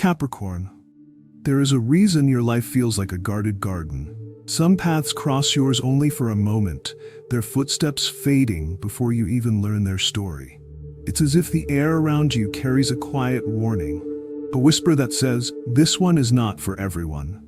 Capricorn, there is a reason your life feels like a guarded garden. Some paths cross yours only for a moment, their footsteps fading before you even learn their story. It's as if the air around you carries a quiet warning, a whisper that says, this one is not for everyone.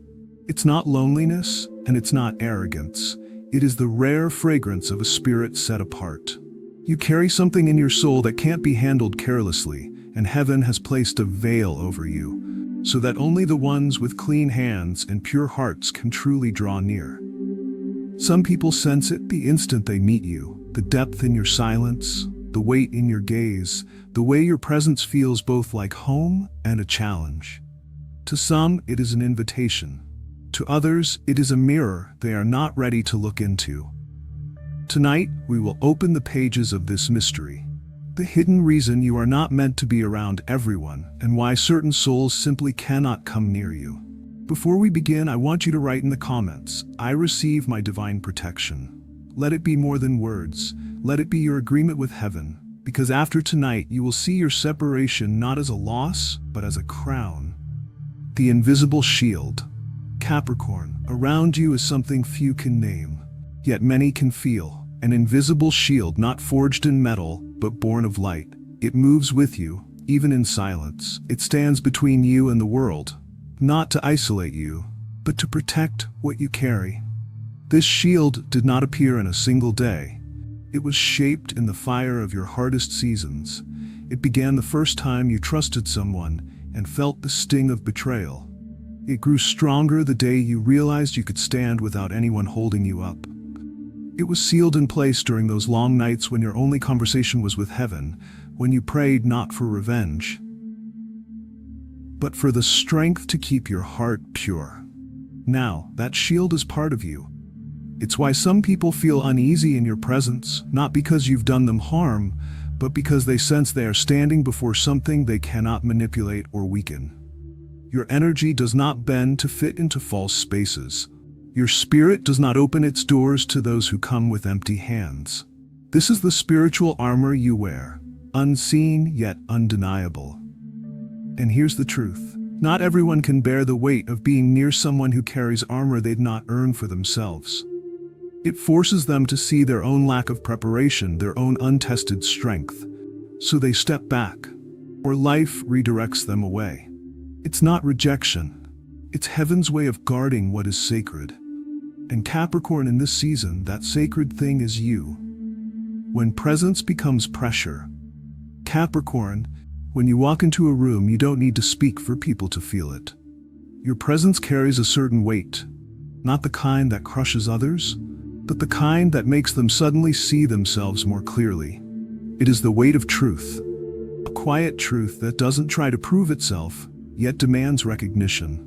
It's not loneliness, and it's not arrogance. It is the rare fragrance of a spirit set apart. You carry something in your soul that can't be handled carelessly, and heaven has placed a veil over you, so that only the ones with clean hands and pure hearts can truly draw near. Some people sense it the instant they meet you, the depth in your silence, the weight in your gaze, the way your presence feels both like home and a challenge. To some, it is an invitation. To others, it is a mirror they are not ready to look into. Tonight, we will open the pages of this mystery. The hidden reason you are not meant to be around everyone, and why certain souls simply cannot come near you. Before we begin, I want you to write in the comments, I receive my divine protection. Let it be more than words. Let it be your agreement with heaven, because after tonight you will see your separation not as a loss, but as a crown. The invisible shield. Capricorn, around you is something few can name, yet many can feel. An invisible shield not forged in metal, but born of light. It moves with you, even in silence. It stands between you and the world, not to isolate you, but to protect what you carry. This shield did not appear in a single day. It was shaped in the fire of your hardest seasons. It began the first time you trusted someone and felt the sting of betrayal. It grew stronger the day you realized you could stand without anyone holding you up. It was sealed in place during those long nights when your only conversation was with heaven, when you prayed not for revenge, but for the strength to keep your heart pure. Now, that shield is part of you. It's why some people feel uneasy in your presence, not because you've done them harm, but because they sense they are standing before something they cannot manipulate or weaken. Your energy does not bend to fit into false spaces. Your spirit does not open its doors to those who come with empty hands. This is the spiritual armor you wear, unseen yet undeniable. And here's the truth. Not everyone can bear the weight of being near someone who carries armor they'd not earned for themselves. It forces them to see their own lack of preparation, their own untested strength. So they step back, or life redirects them away. It's not rejection. It's heaven's way of guarding what is sacred. And Capricorn, in this season, that sacred thing is you. When presence becomes pressure. Capricorn, when you walk into a room, you don't need to speak for people to feel it. Your presence carries a certain weight, not the kind that crushes others, but the kind that makes them suddenly see themselves more clearly. It is the weight of truth, a quiet truth that doesn't try to prove itself, yet demands recognition.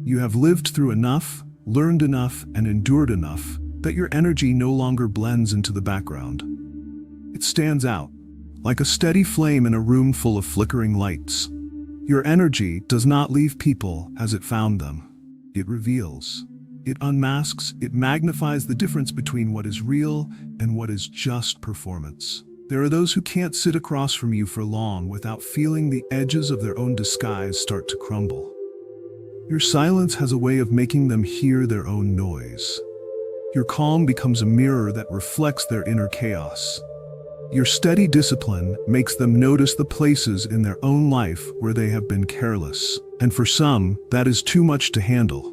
You have lived through enough, learned enough, and endured enough that your energy no longer blends into the background. It stands out, like a steady flame in a room full of flickering lights. Your energy does not leave people as it found them. It reveals. It unmasks, it magnifies the difference between what is real and what is just performance. There are those who can't sit across from you for long without feeling the edges of their own disguise start to crumble. Your silence has a way of making them hear their own noise. Your calm becomes a mirror that reflects their inner chaos. Your steady discipline makes them notice the places in their own life where they have been careless. And for some, that is too much to handle.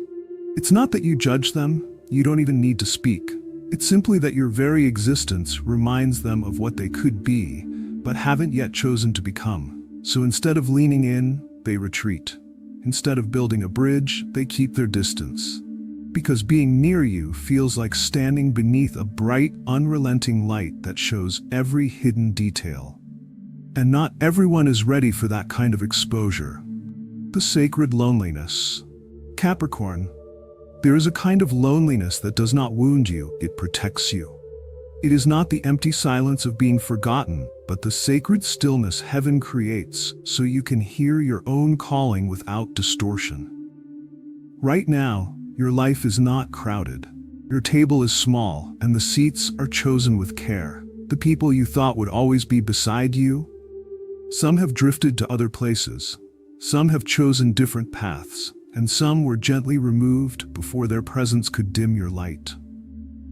It's not that you judge them, you don't even need to speak. It's simply that your very existence reminds them of what they could be, but haven't yet chosen to become. So instead of leaning in, they retreat. Instead of building a bridge, they keep their distance. Because being near you feels like standing beneath a bright, unrelenting light that shows every hidden detail. And not everyone is ready for that kind of exposure. The sacred loneliness. Capricorn, there is a kind of loneliness that does not wound you, it protects you. It is not the empty silence of being forgotten, but the sacred stillness heaven creates so you can hear your own calling without distortion. Right now, your life is not crowded. Your table is small, and the seats are chosen with care. The people you thought would always be beside you, some have drifted to other places. Some have chosen different paths, and some were gently removed before their presence could dim your light.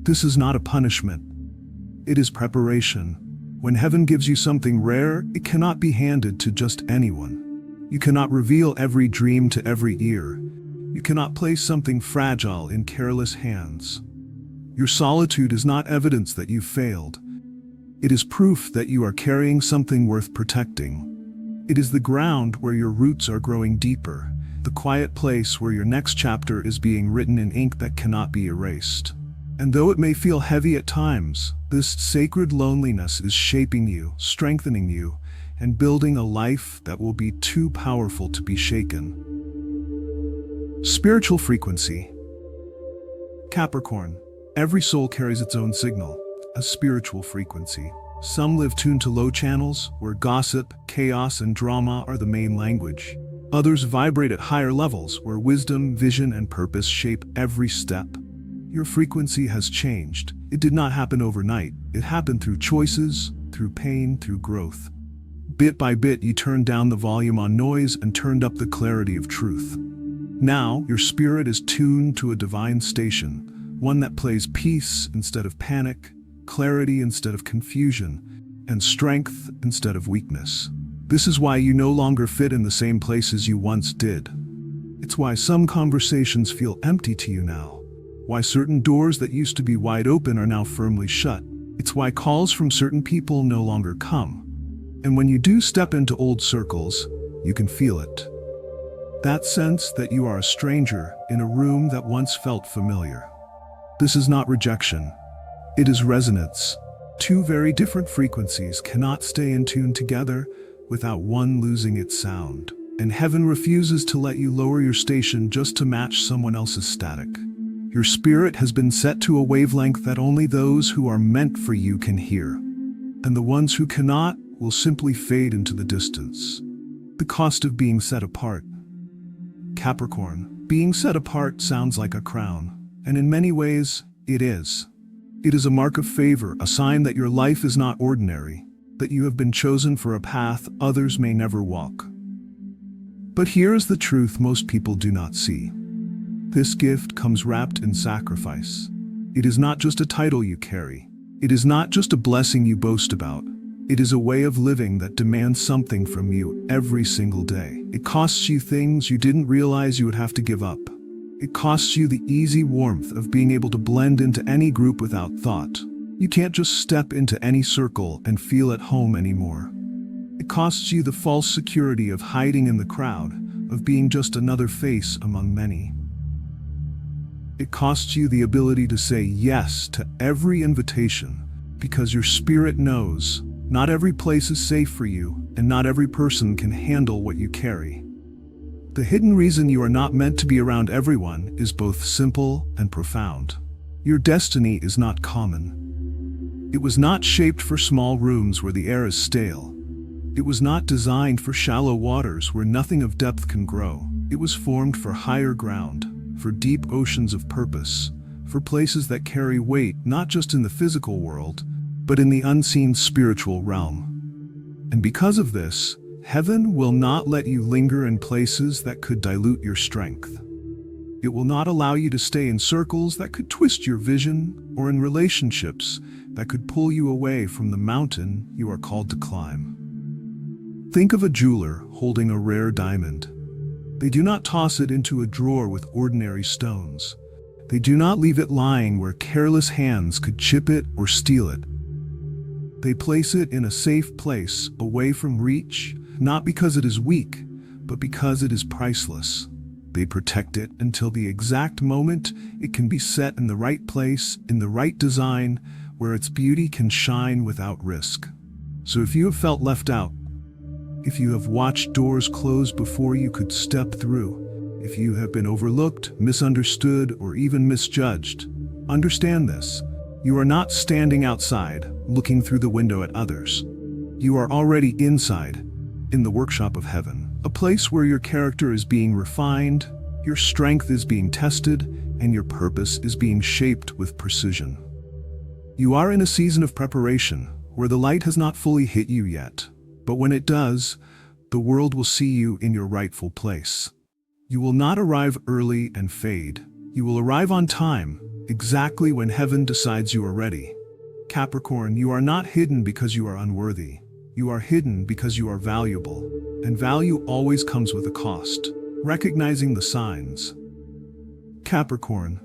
This is not a punishment. It is preparation. When heaven gives you something rare, it cannot be handed to just anyone. You cannot reveal every dream to every ear. You cannot place something fragile in careless hands. Your solitude is not evidence that you failed. It is proof that you are carrying something worth protecting. It is the ground where your roots are growing deeper, the quiet place where your next chapter is being written in ink that cannot be erased. And though it may feel heavy at times, this sacred loneliness is shaping you, strengthening you, and building a life that will be too powerful to be shaken. Spiritual frequency. Capricorn. Every soul carries its own signal, a spiritual frequency. Some live tuned to low channels, where gossip, chaos, and drama are the main language. Others vibrate at higher levels, where wisdom, vision, and purpose shape every step. Your frequency has changed. It did not happen overnight. It happened through choices, through pain, through growth. Bit by bit, you turned down the volume on noise and turned up the clarity of truth. Now, your spirit is tuned to a divine station, one that plays peace instead of panic, clarity instead of confusion, and strength instead of weakness. This is why you no longer fit in the same places you once did. It's why some conversations feel empty to you now. Why certain doors that used to be wide open are now firmly shut. It's why calls from certain people no longer come. And when you do step into old circles, you can feel it. That sense that you are a stranger in a room that once felt familiar. This is not rejection. It is resonance. Two very different frequencies cannot stay in tune together without one losing its sound. And heaven refuses to let you lower your station just to match someone else's static. Your spirit has been set to a wavelength that only those who are meant for you can hear. And the ones who cannot will simply fade into the distance. The cost of being set apart. Capricorn. Being set apart sounds like a crown, and in many ways, it is. It is a mark of favor, a sign that your life is not ordinary, that you have been chosen for a path others may never walk. But here is the truth most people do not see. This gift comes wrapped in sacrifice. It is not just a title you carry. It is not just a blessing you boast about. It is a way of living that demands something from you every single day. It costs you things you didn't realize you would have to give up. It costs you the easy warmth of being able to blend into any group without thought. You can't just step into any circle and feel at home anymore. It costs you the false security of hiding in the crowd, of being just another face among many. It costs you the ability to say yes to every invitation, because your spirit knows not every place is safe for you, and not every person can handle what you carry. The hidden reason you are not meant to be around everyone is both simple and profound. Your destiny is not common. It was not shaped for small rooms where the air is stale. It was not designed for shallow waters where nothing of depth can grow. It was formed for higher ground, for deep oceans of purpose, for places that carry weight not just in the physical world, but in the unseen spiritual realm. And because of this, heaven will not let you linger in places that could dilute your strength. It will not allow you to stay in circles that could twist your vision, or in relationships that could pull you away from the mountain you are called to climb. Think of a jeweler holding a rare diamond. They do not toss it into a drawer with ordinary stones. They do not leave it lying where careless hands could chip it or steal it. They place it in a safe place, away from reach, not because it is weak, but because it is priceless. They protect it until the exact moment it can be set in the right place, in the right design, where its beauty can shine without risk. So if you have felt left out, if you have watched doors close before you could step through, if you have been overlooked, misunderstood, or even misjudged, understand this. You are not standing outside, looking through the window at others. You are already inside, in the workshop of heaven, a place where your character is being refined, your strength is being tested, and your purpose is being shaped with precision. You are in a season of preparation, where the light has not fully hit you yet. But when it does, the world will see you in your rightful place. You will not arrive early and fade. You will arrive on time, exactly when heaven decides you are ready. Capricorn, you are not hidden because you are unworthy. You are hidden because you are valuable. And value always comes with a cost. Recognizing the signs. Capricorn,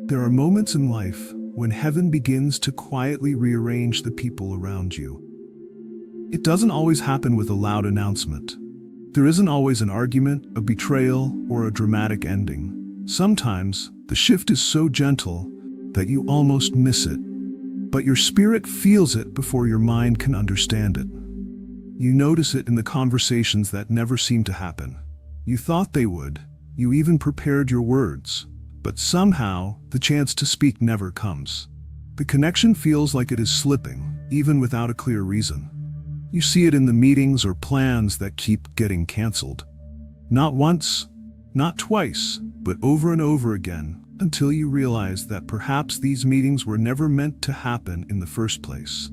there are moments in life when heaven begins to quietly rearrange the people around you. It doesn't always happen with a loud announcement. There isn't always an argument, a betrayal, or a dramatic ending. Sometimes, the shift is so gentle that you almost miss it. But your spirit feels it before your mind can understand it. You notice it in the conversations that never seem to happen. You thought they would. You even prepared your words. But somehow, the chance to speak never comes. The connection feels like it is slipping, even without a clear reason. You see it in the meetings or plans that keep getting canceled. Not once, not twice, but over and over again, until you realize that perhaps these meetings were never meant to happen in the first place.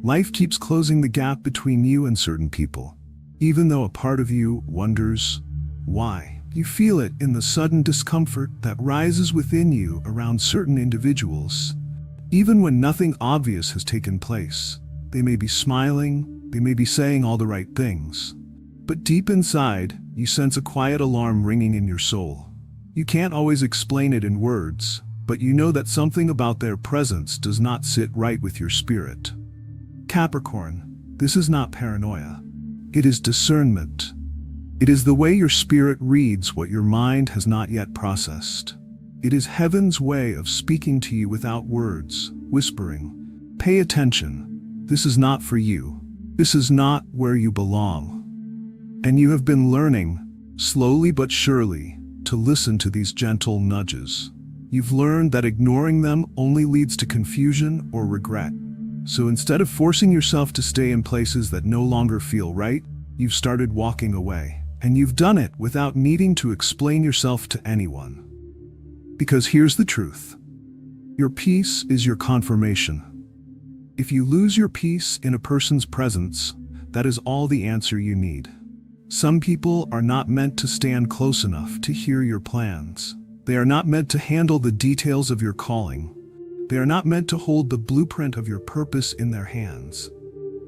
Life keeps closing the gap between you and certain people, even though a part of you wonders why. You feel it in the sudden discomfort that rises within you around certain individuals, even when nothing obvious has taken place. They may be smiling, they may be saying all the right things, but deep inside, you sense a quiet alarm ringing in your soul. You can't always explain it in words, but you know that something about their presence does not sit right with your spirit. Capricorn, this is not paranoia. It is discernment. It is the way your spirit reads what your mind has not yet processed. It is heaven's way of speaking to you without words, whispering, "Pay attention. This is not for you. This is not where you belong." And you have been learning, slowly but surely, to listen to these gentle nudges. You've learned that ignoring them only leads to confusion or regret. So instead of forcing yourself to stay in places that no longer feel right, you've started walking away. And you've done it without needing to explain yourself to anyone. Because here's the truth. Your peace is your confirmation. If you lose your peace in a person's presence, that is all the answer you need. Some people are not meant to stand close enough to hear your plans. They are not meant to handle the details of your calling. They are not meant to hold the blueprint of your purpose in their hands.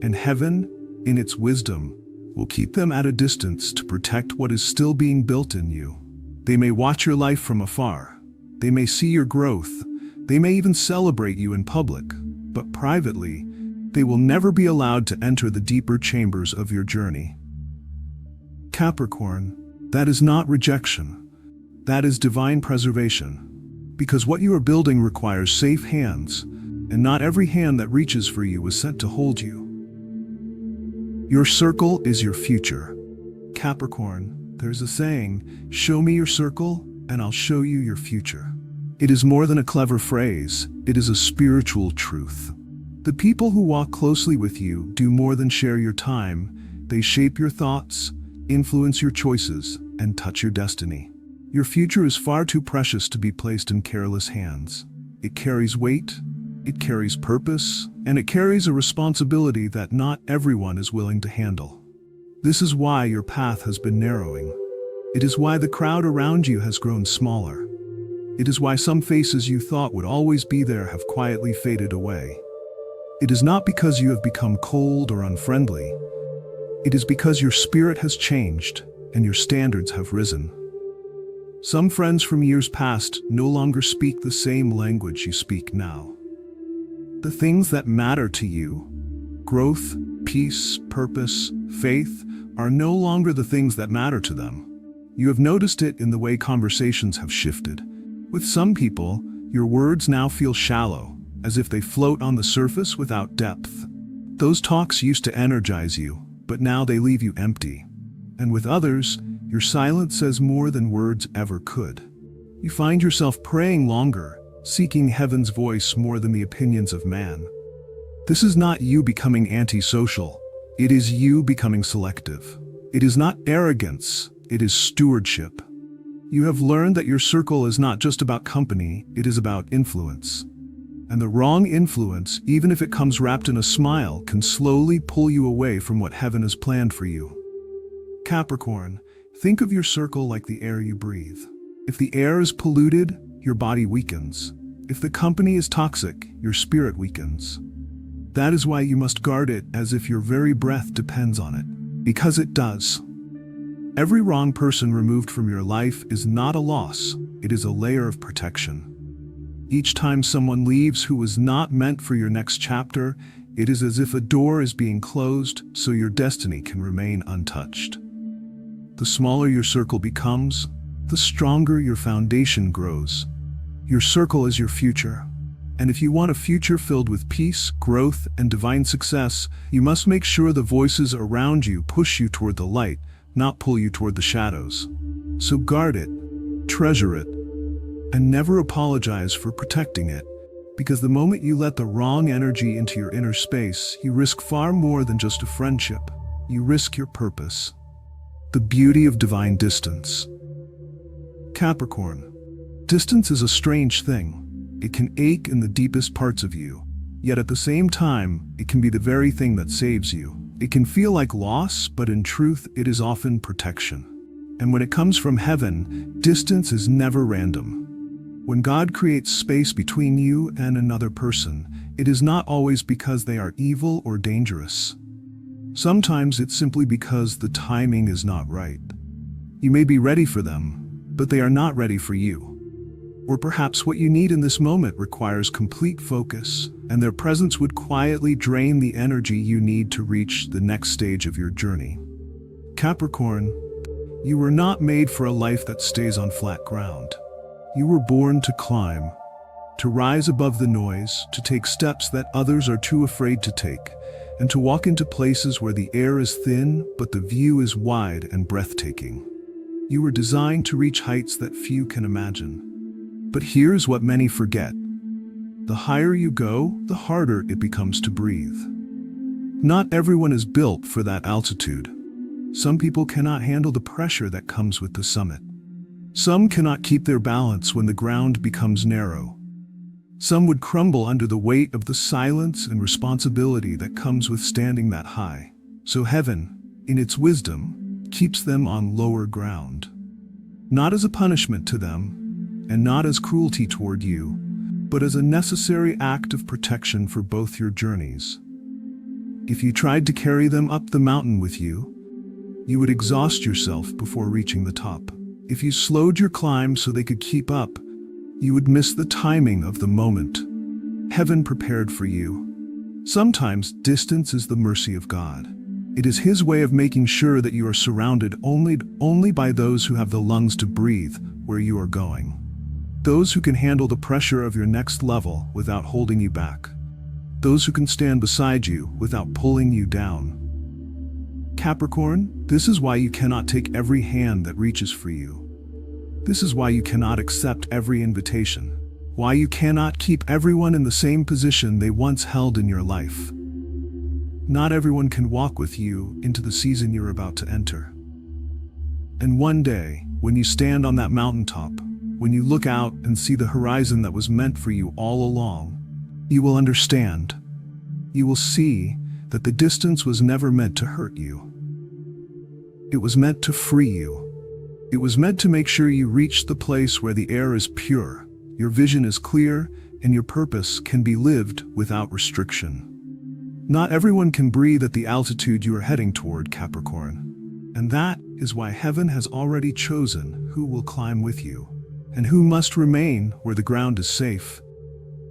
And heaven, in its wisdom, will keep them at a distance to protect what is still being built in you. They may watch your life from afar. They may see your growth. They may even celebrate you in public. But privately, they will never be allowed to enter the deeper chambers of your journey. Capricorn, that is not rejection. That is divine preservation. Because what you are building requires safe hands, and not every hand that reaches for you was sent to hold you. Your circle is your future. Capricorn, there's a saying, "Show me your circle, and I'll show you your future." It is more than a clever phrase, it is a spiritual truth. The people who walk closely with you do more than share your time. They shape your thoughts, influence your choices, and touch your destiny. Your future is far too precious to be placed in careless hands. It carries weight, it carries purpose, and it carries a responsibility that not everyone is willing to handle. This is why your path has been narrowing. It is why the crowd around you has grown smaller. It is why some faces you thought would always be there have quietly faded away. It is not because you have become cold or unfriendly. It is because your spirit has changed and your standards have risen. Some friends from years past no longer speak the same language you speak now. The things that matter to you, growth, peace, purpose, faith, are no longer the things that matter to them. You have noticed it in the way conversations have shifted. With some people, your words now feel shallow, as if they float on the surface without depth. Those talks used to energize you, but now they leave you empty. And with others, your silence says more than words ever could. You find yourself praying longer, seeking heaven's voice more than the opinions of man. This is not you becoming antisocial. It is you becoming selective. It is not arrogance, it is stewardship. You have learned that your circle is not just about company, it is about influence. And the wrong influence, even if it comes wrapped in a smile, can slowly pull you away from what heaven has planned for you. Capricorn, think of your circle like the air you breathe. If the air is polluted, your body weakens. If the company is toxic, your spirit weakens. That is why you must guard it as if your very breath depends on it. Because it does. Every wrong person removed from your life is not a loss, it is a layer of protection. Each time someone leaves who was not meant for your next chapter, it is as if a door is being closed so your destiny can remain untouched. The smaller your circle becomes, the stronger your foundation grows. Your circle is your future. And if you want a future filled with peace, growth, and divine success, you must make sure the voices around you push you toward the light, not pull you toward the shadows. So guard it, treasure it, and never apologize for protecting it. Because the moment you let the wrong energy into your inner space, you risk far more than just a friendship. You risk your purpose. The beauty of divine distance. Capricorn, distance is a strange thing. It can ache in the deepest parts of you, yet at the same time, it can be the very thing that saves you. It can feel like loss, but in truth, it is often protection. And when it comes from heaven, distance is never random. When God creates space between you and another person, it is not always because they are evil or dangerous. Sometimes it's simply because the timing is not right. You may be ready for them, but they are not ready for you. Or perhaps what you need in this moment requires complete focus, and their presence would quietly drain the energy you need to reach the next stage of your journey. Capricorn, you were not made for a life that stays on flat ground. You were born to climb, to rise above the noise, to take steps that others are too afraid to take, and to walk into places where the air is thin, but the view is wide and breathtaking. You were designed to reach heights that few can imagine. But here's what many forget. The higher you go, the harder it becomes to breathe. Not everyone is built for that altitude. Some people cannot handle the pressure that comes with the summit. Some cannot keep their balance when the ground becomes narrow. Some would crumble under the weight of the silence and responsibility that comes with standing that high. So heaven, in its wisdom, keeps them on lower ground. Not as a punishment to them, and not as cruelty toward you, but as a necessary act of protection for both your journeys. If you tried to carry them up the mountain with you, you would exhaust yourself before reaching the top. If you slowed your climb so they could keep up, you would miss the timing of the moment heaven prepared for you. Sometimes distance is the mercy of God. It is His way of making sure that you are surrounded only by those who have the lungs to breathe where you are going. Those who can handle the pressure of your next level without holding you back. Those who can stand beside you without pulling you down. Capricorn, this is why you cannot take every hand that reaches for you. This is why you cannot accept every invitation. Why you cannot keep everyone in the same position they once held in your life. Not everyone can walk with you into the season you're about to enter. And one day, when you stand on that mountaintop, when you look out and see the horizon that was meant for you all along, you will understand. You will see that the distance was never meant to hurt you. It was meant to free you. It was meant to make sure you reach the place where the air is pure, your vision is clear, and your purpose can be lived without restriction. Not everyone can breathe at the altitude you are heading toward, Capricorn. And that is why heaven has already chosen who will climb with you, and who must remain where the ground is safe.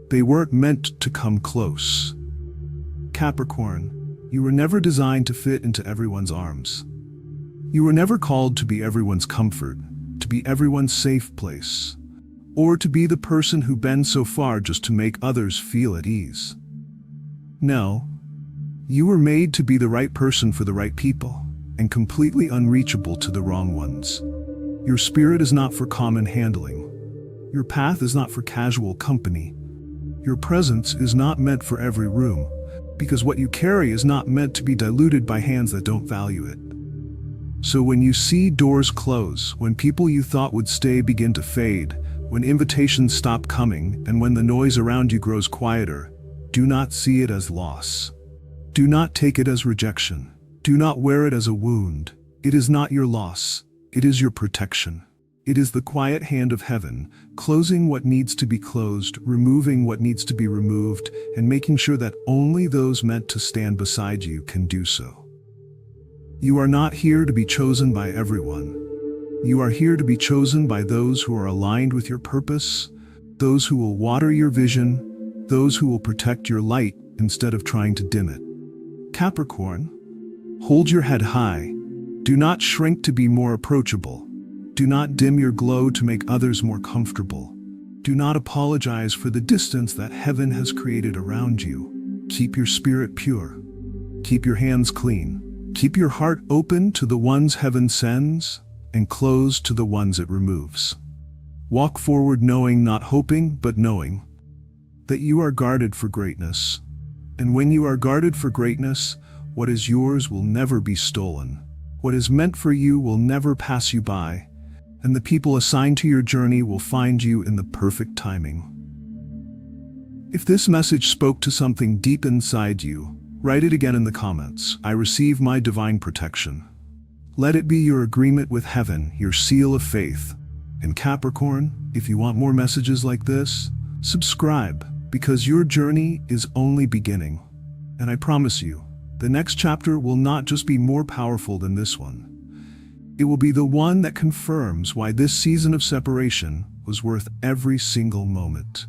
They weren't meant to come close. Capricorn, you were never designed to fit into everyone's arms. You were never called to be everyone's comfort, to be everyone's safe place, or to be the person who bends so far just to make others feel at ease. No, you were made to be the right person for the right people, and completely unreachable to the wrong ones. Your spirit is not for common handling. Your path is not for casual company. Your presence is not meant for every room, because what you carry is not meant to be diluted by hands that don't value it. So when you see doors close, when people you thought would stay begin to fade, when invitations stop coming, and when the noise around you grows quieter, do not see it as loss. Do not take it as rejection. Do not wear it as a wound. It is not your loss, it is your protection. It is the quiet hand of heaven, closing what needs to be closed, removing what needs to be removed, and making sure that only those meant to stand beside you can do so. You are not here to be chosen by everyone. You are here to be chosen by those who are aligned with your purpose, those who will water your vision, those who will protect your light instead of trying to dim it. Capricorn, hold your head high. Do not shrink to be more approachable. Do not dim your glow to make others more comfortable. Do not apologize for the distance that heaven has created around you. Keep your spirit pure. Keep your hands clean. Keep your heart open to the ones heaven sends and closed to the ones it removes. Walk forward knowing, not hoping, but knowing that you are guarded for greatness. And when you are guarded for greatness, what is yours will never be stolen. What is meant for you will never pass you by. And the people assigned to your journey will find you in the perfect timing. If this message spoke to something deep inside you, write it again in the comments. I receive my divine protection. Let it be your agreement with heaven, your seal of faith. And Capricorn, if you want more messages like this, subscribe, because your journey is only beginning. And I promise you, the next chapter will not just be more powerful than this one. It will be the one that confirms why this season of separation was worth every single moment.